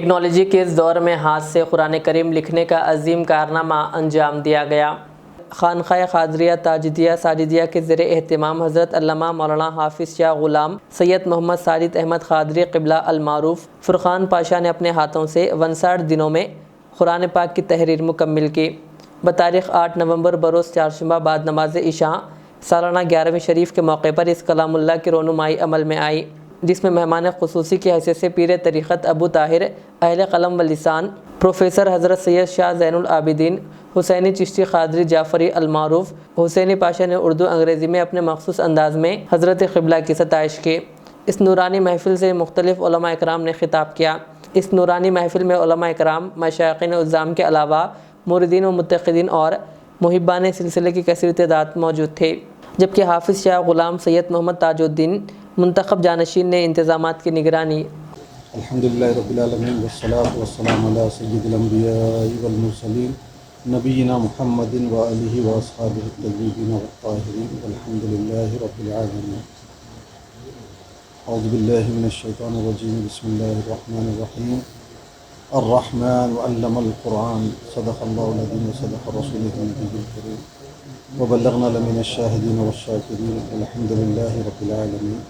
Technology کے اس دور میں ہاتھ سے قرآن کریم لکھنے کا عظیم کارنامہ انجام دیا گیا۔ خانقاہ قادریہ تاجدیہ ساجدیہ کے زیر اہتمام حضرت علامہ مولانا حافظ شاہ غلام سید محمد ساجد احمد قادری قبلہ المعروف فرقان پاشا نے اپنے ہاتھوں سے 59 دنوں میں قرآن پاک کی تحریر مکمل کی۔ بتاریخ 8 نومبر بروز چہارشنبہ بعد نماز عشاء سالانہ 11ویں شریف کے موقع پر اس کلام اللہ کی رونمائی عمل میں آئی، جس میں مہمان خصوصی کی حیثیت سے پیر طریقت ابو طاہر اہل قلم و لسان پروفیسر حضرت سید شاہ زین العابدین حسینی چشتی قادری جعفری المعروف حسینی پاشا نے اردو انگریزی میں اپنے مخصوص انداز میں حضرت قبلہ کی ستائش کی۔ اس نورانی محفل سے مختلف علماء اکرام نے خطاب کیا۔ اس نورانی محفل میں علماء اکرام، مشائخین عظام کے علاوہ موردین و متقدین اور محبان سلسلے کی کثیر تعداد موجود تھے، جبکہ حافظ شاہ غلام سید محمد تاج الدین منتخب جانشین نے انتظامات کی نگرانی۔ الحمدللہ رب العالمین والصلاة والسلام علی سید الانبیاء والمرسلین نبینا محمد وآلہ واصحابہ الطیبین والطاہرین والحمدللہ رب العالمین۔ اعوذ باللہ من الشیطان الرجیم، بسم اللہ الرحمن الرحیم۔ الرحمن علم القرآن، صدق اللہ العظیم وصدق رسولہ النبی الکریم وبلغنا لمن الشاہدین والشاکرین والحمدللہ رب العالمین۔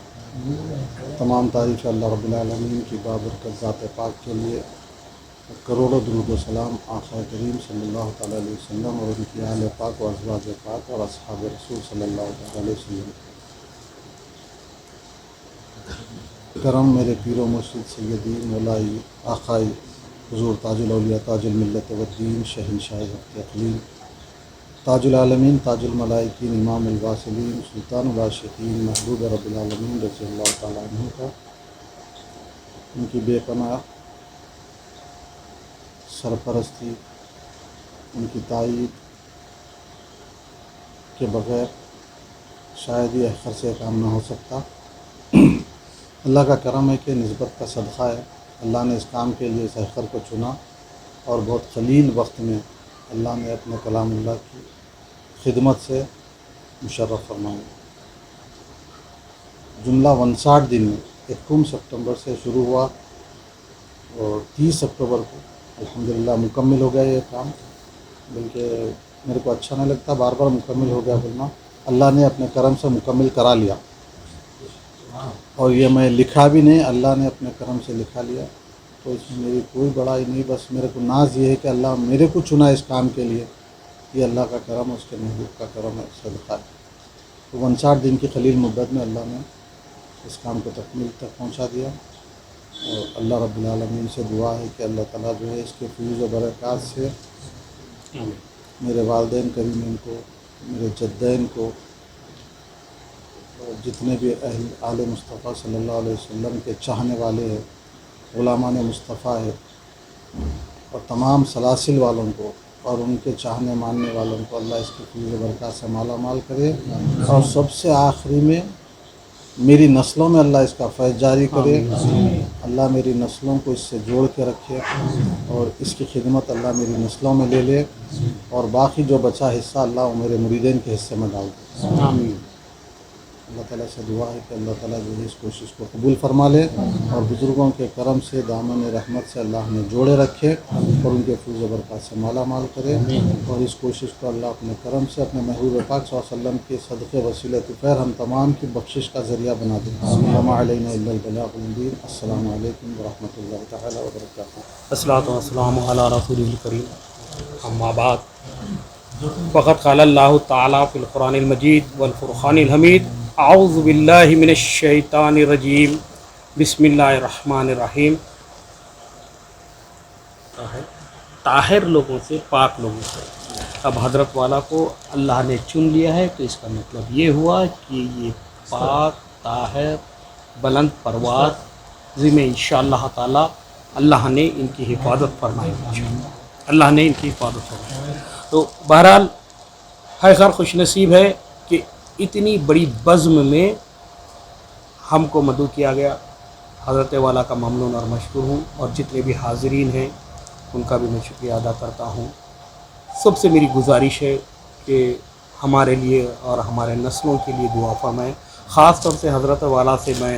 تمام تعریف اللہ رب العالمین کی بابرکت ذات پاک کے لیے، کروڑوں درود و سلام آقا کریم صلی اللہ تعالیٰ علیہ وسلم اور ان کی اہل پاک و ازواج پاک اور اصحاب رسول صلی اللہ تعالیٰ علیہ وسلم کرم میرے پیر و مرشد سیدی مولائی آقائی حضور تاج الاولیاء تاج الملت والدین شہنشاہ وقت اقلیم تاج العالمین تاج الملائکین امام الواصلین سلطان العاشقین محبوب رب العالمین رضی اللہ تعالیٰ عنہ کا، ان کی بے پناہ سرپرستی، ان کی تائید کے بغیر شاید یہ احقر سے کام نہ ہو سکتا۔ اللہ کا کرم ہے کہ نسبت کا صدقہ ہے، اللہ نے اس کام کے لیے اس احقر کو چنا اور بہت قلیل وقت میں اللہ نے اپنے کلام اللہ کی خدمت سے مشرف فرمایا۔ جملہ 59 دن میں 1 ستمبر سے شروع ہوا اور 30 اکتوبر کو الحمدللہ مکمل ہو گیا یہ کام، بلکہ میرے کو اچھا نہیں لگتا بار بار مکمل ہو گیا بولنا، اللہ نے اپنے کرم سے مکمل کرا لیا، اور یہ میں لکھا بھی نہیں، اللہ نے اپنے کرم سے لکھا لیا، تو اس میں میری کوئی بڑائی نہیں، بس میرے کو ناز یہ ہے کہ اللہ میرے کو چنا اس کام کے لیے، یہ اللہ کا کرم ہے، اس کے محبوب کا کرم ہے، صدقہ ہے۔ تو 59 دن کی قلیل مدت میں اللہ نے اس کام کو تکمیل تک پہنچا دیا، اور اللہ رب العالمین سے دعا ہے کہ اللہ تعالیٰ جو ہے اس کے فیوز و برکات سے میرے والدین کریمین کو، میرے جدین کو، جتنے بھی اہل آل مصطفیٰ صلی اللہ علیہ وسلم کے چاہنے والے ہیں، غلامان مصطفیٰ ہے، اور تمام سلاسل والوں کو اور ان کے چاہنے ماننے والوں کو اللہ اس کی فیض و برکات سے مالا مال کرے، اور سب سے آخری میں میری نسلوں میں اللہ اس کا فیض جاری کرے، اللہ میری نسلوں کو اس سے جوڑ کے رکھے، اور اس کی خدمت اللہ میری نسلوں میں لے لے، اور باقی جو بچا حصہ اللہ وہ میرے مریدین کے حصے میں ڈال دے۔ آمین۔ اللہ تعالیٰ سے دعا ہے کہ اللہ تعالیٰ جو ہے اس کوشش کو قبول فرما لے، اور بزرگوں کے کرم سے دامن رحمت سے اللہ نے جوڑے رکھے، اور ان کے فیض و برکات سے مالا مال کرے، اور اس کوشش کو اللہ اپنے کرم سے اپنے محبوب پاک صلی اللہ علیہ وسلم کے صدقے وسیلہ طفیر ہم تمام کی بخشش کا ذریعہ بنا دے۔ وما علینا الا البلاغ المبین۔ السلام علیکم ورحمۃ اللہ تعالیٰ وبرکاتہ۔ الصلاۃ والسلام علی رسول الکریم، اما بعد، فقد قال اللہ تعالیٰ فی القرآن المجید والفرقان الحمید، اعوذ باللہ من الشیطان الرجیم، بسم اللہ الرحمن الرحیم۔ طاہر لوگوں سے، پاک لوگوں سے، اب حضرت والا کو اللہ نے چن لیا ہے، تو اس کا مطلب یہ ہوا کہ یہ پاک، طاہر، بلند پرواز میں انشاءاللہ تعالی اللہ نے ان کی حفاظت فرمائی، اللہ نے ان کی حفاظت فرمائی۔ تو بہرحال خیر خوش نصیب ہے کہ اتنی بڑی بزم میں ہم کو مدعو کیا گیا، حضرت والا کا ممنون اور مشکور ہوں، اور جتنے بھی حاضرین ہیں ان کا بھی میں شکریہ ادا کرتا ہوں۔ سب سے میری گزارش ہے کہ ہمارے لیے اور ہمارے نسلوں کے لیے دعا فرمائیں، خاص طور سے حضرت والا سے میں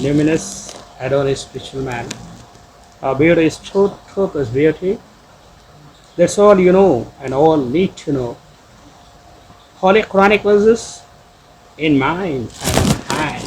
luminous, adored spiritual man, beauty is truth, truth is beauty. That's all you know and all need to know. Holy Quranic verses in mind and hand.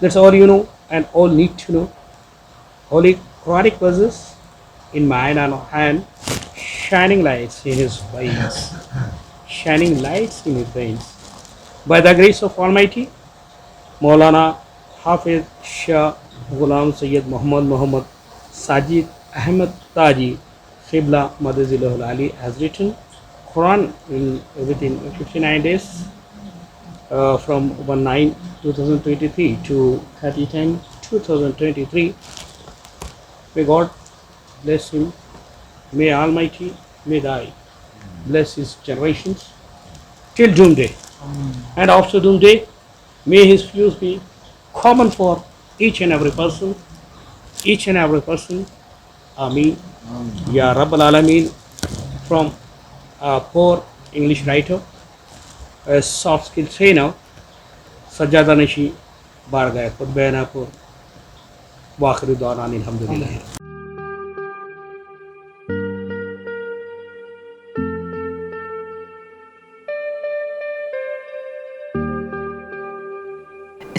That's all you know and all need to know. Holy Quranic verses in mind and hand, shining lights in his veins, shining lights in his veins. By the grace of Almighty, Maulana Hafiz Shah Ghulam Sayyid Muhammad Sajid Ahmed Taji Qibla Madazilahul Ali has written Quran within 59 days from 1/9/2023 to 30/10/2023. May God bless him. May Almighty, may Thy bless his generations till doomsday. And after doomsday, may his views be common for each and every person. Each and every person. Ameen. Ya Rabbal Alameen. From a poor English writer, a soft skill trainer, Sajjada Nashi, Bargaya Pur, Waakhiru Da'wana Alhamdulillah.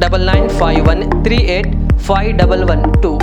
9951385112।